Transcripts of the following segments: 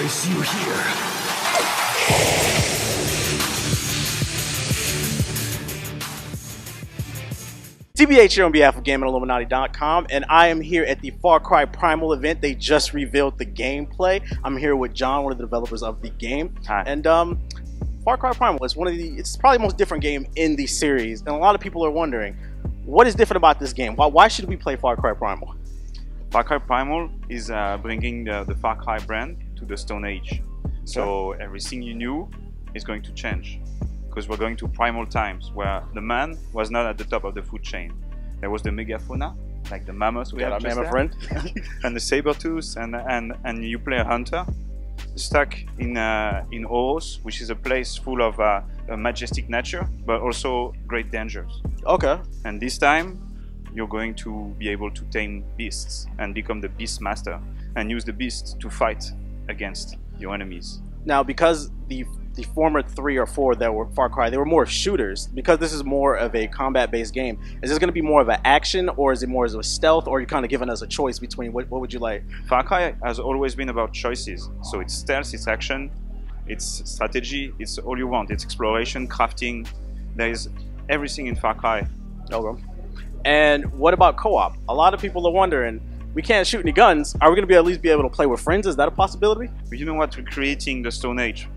face you here. TBH here on behalf of GamingIlluminaughty.com, and I am here at the Far Cry Primal event. They just revealed the gameplay. I'm here with John, one of the developers of the game. Hi. And Far Cry Primal is it's probably the most different game in the series, and a lot of people are wondering, what is different about this game? Why should we play Far Cry Primal? Far Cry Primal is bringing the Far Cry brand to the Stone Age. So everything you knew is going to change, because we're going to primal times where the man was not at the top of the food chain. There was the megafauna, like the mammoth we have just mammoth friend, and the saber-tooth, and you play a hunter stuck in Oros, which is a place full of majestic nature, but also great dangers. Okay. And this time, you're going to be able to tame beasts and become the beast master and use the beasts to fight against your enemies. Now, because the former 3 or 4 that were Far Cry, they were more shooters. Because this is more of a combat-based game, is this going to be more of an action, or is it more of a stealth, or are you kind of giving us a choice between what would you like? Far Cry has always been about choices. So it's stealth, it's action, it's strategy, it's all you want. It's exploration, crafting. There is everything in Far Cry. Okay. And what about co-op? A lot of people are wondering, we can't shoot any guns. Are we going to at least be able to play with friends? Is that a possibility? You know what? We're creating the Stone Age,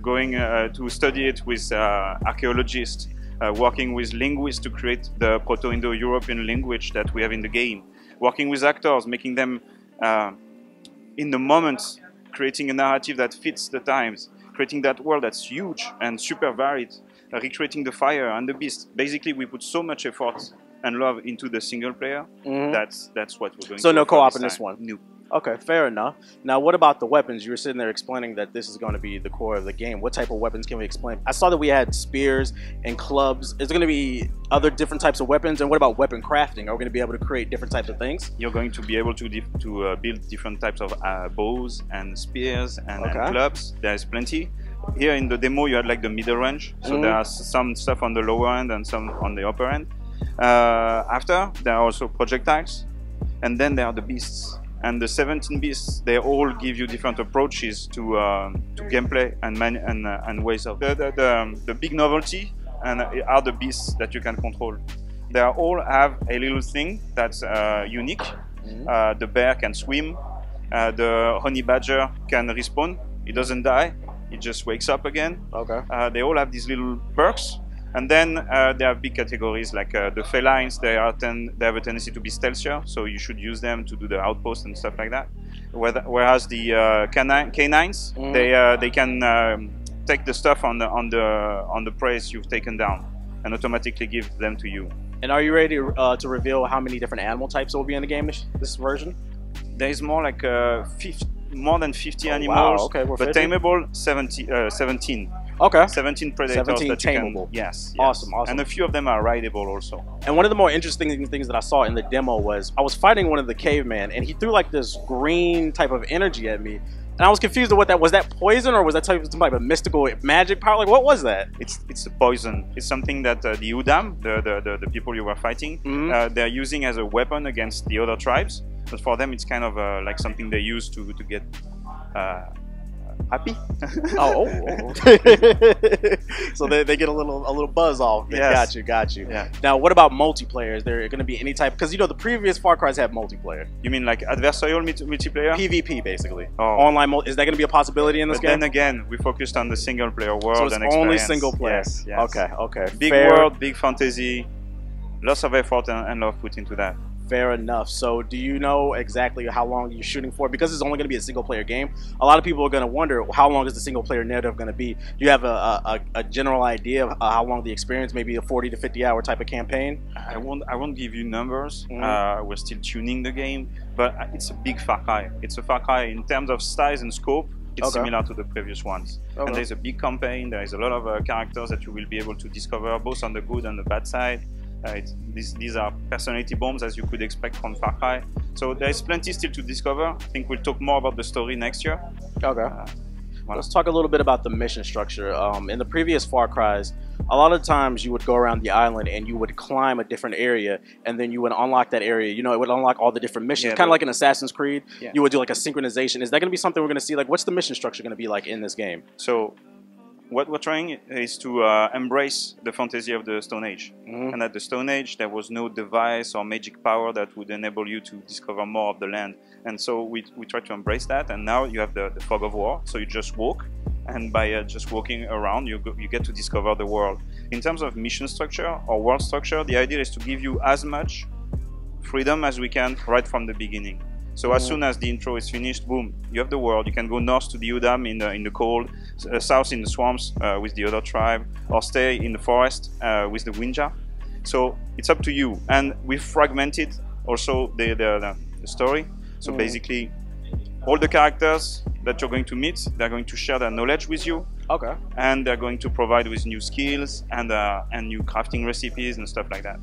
going to study it with archaeologists, working with linguists to create the Proto-Indo-European language that we have in the game, working with actors, making them in the moment, creating a narrative that fits the times, creating that world that's huge and super varied, recreating the fire and the beast. Basically, we put so much effort and love into the single player. That's what we're going to do. So no co-op in this one? No. Okay, fair enough. Now, what about the weapons? You were sitting there explaining that this is going to be the core of the game. What type of weapons can we explain? I saw that we had spears and clubs. Is there going to be other different types of weapons? And what about weapon crafting? Are we going to be able to create different types of things? You're going to be able to build different types of bows and spears and clubs. There's plenty. Here in the demo, you had like the middle range. So there are some stuff on the lower end and some on the upper end. After, there are also projectiles. And then there are the beasts. And the 17 beasts, they all give you different approaches to gameplay and ways of. The big novelty are the beasts that you can control. They all have a little thing that's unique. The bear can swim. The honey badger can respawn. It doesn't die. It just wakes up again. Okay. They all have these little perks. And then there are big categories like the felines. They have a tendency to be stealthier, so you should use them to do the outpost and stuff like that. Whereas the canines, they can take the stuff on the prey you've taken down and automatically give them to you. And are you ready to reveal how many different animal types will be in the game this version? There is more like more than 50 animals, wow. Okay, but tameable 17. Okay. 17 predators 17 that tameable. Yes. Awesome. And a few of them are rideable also. And one of the more interesting things that I saw in the demo was I was fighting one of the cavemen, and he threw like this green type of energy at me. And I was confused of what that was. That poison, or was that some type of mystical magic power? Like, what was that? It's a poison. It's something that the Udam, the people you were fighting, they're using as a weapon against the other tribes. But for them, it's kind of like something they use to get happy. So they get a little buzz off. Yes. Got you. Yeah. Now, what about multiplayer? Is there going to be any type? Because you know the previous Far Cry's had multiplayer. You mean like adversarial multiplayer? PvP, basically. Oh. Online. Is that going to be a possibility in this game? Then again, we focused on the single player world. So it's and only experience. single player. Yes. Okay. Big world, big fantasy. Lots of effort and love put into that. Fair enough. So do you know exactly how long you're shooting for? Because it's only going to be a single player game, a lot of people are going to wonder, how long is the single player narrative going to be? Do you have a general idea of how long the experience, maybe a 40 to 50 hour type of campaign? I won't give you numbers. We're still tuning the game, but it's a big Far Cry. It's a Far Cry in terms of size and scope. It's similar to the previous ones. And there's a big campaign. There is a lot of characters that you will be able to discover, both on the good and the bad side. These are personality bombs, as you could expect from Far Cry. So there is plenty still to discover. I think we'll talk more about the story next year. Okay. Let's talk a little bit about the mission structure. In the previous Far Cry's, a lot of times you would go around the island and you would climb a different area, and then you would unlock that area. You know, it would unlock all the different missions, kind of like in Assassin's Creed. Yeah. You would do like a synchronization. Is that going to be something we're going to see? Like, what's the mission structure going to be like in this game? So, what we're trying is to embrace the fantasy of the Stone Age. And at the Stone Age, there was no device or magic power that would enable you to discover more of the land. And so we try to embrace that. And now you have the fog of war. So you just walk. And by just walking around, you get to discover the world. In terms of mission structure or world structure, the idea is to give you as much freedom as we can right from the beginning. So as soon as the intro is finished, boom, you have the world. You can go north to the Udam in the cold, south in the swamps with the other tribe, or stay in the forest with the Winja. So it's up to you. And we've fragmented also the story. So basically, all the characters that you're going to meet, they're going to share their knowledge with you. Okay. And they're going to provide with new skills and new crafting recipes and stuff like that.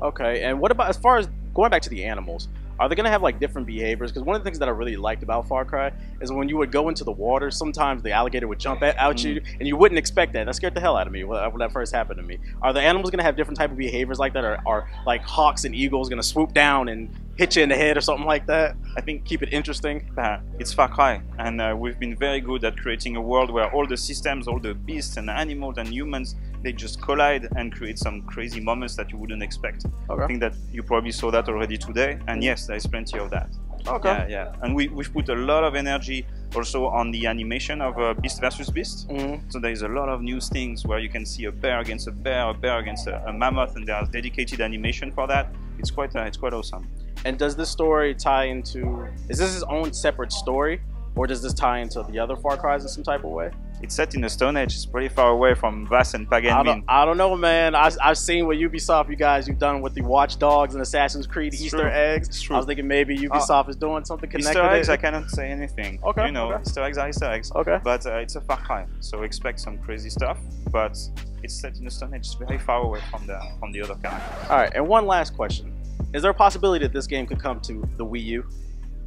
Okay. And what about, as far as going back to the animals, are they going to have like different behaviors? Because one of the things that I really liked about Far Cry is when you would go into the water, sometimes the alligator would jump out you, and you wouldn't expect that. That scared the hell out of me when that first happened to me. Are the animals going to have different type of behaviors like that? Or are like hawks and eagles going to swoop down and hit you in the head or something like that? I think keep it interesting. It's Far Cry, and we've been very good at creating a world where all the systems, all the beasts and animals and humans, they just collide and create some crazy moments that you wouldn't expect. Okay. I think that you probably saw that already today, and yes, there is plenty of that. Okay. Yeah. And we've put a lot of energy also on the animation of Beast versus Beast. So there is a lot of new things where you can see a bear against a bear against a mammoth, and there's dedicated animation for that. It's quite awesome. And does this story tie into, is this his own separate story, or does this tie into the other Far Cry's in some type of way? It's set in the Stone Age. It's pretty far away from Vass and Pagan Min. I don't know, man. I've seen what Ubisoft, you've done with the Watch Dogs and Assassin's Creed Easter eggs. I was thinking maybe Ubisoft is doing something connected. Easter eggs, I cannot say anything. Okay. You know, Easter eggs are Easter eggs. Okay. But it's a Far Cry, so expect some crazy stuff. But it's set in the Stone Age. It's very far away from the other characters. All right, and one last question. Is there a possibility that this game could come to the Wii U?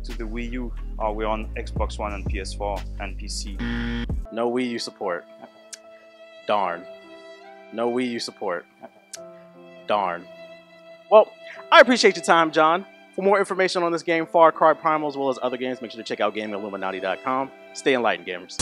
To the Wii U, we're on Xbox One and PS4 and PC. No Wii U support. Darn. No Wii U support. Darn. Well, I appreciate your time, John. For more information on this game, Far Cry Primal, as well as other games, make sure to check out GamingIlluminaughty.com. Stay enlightened, gamers.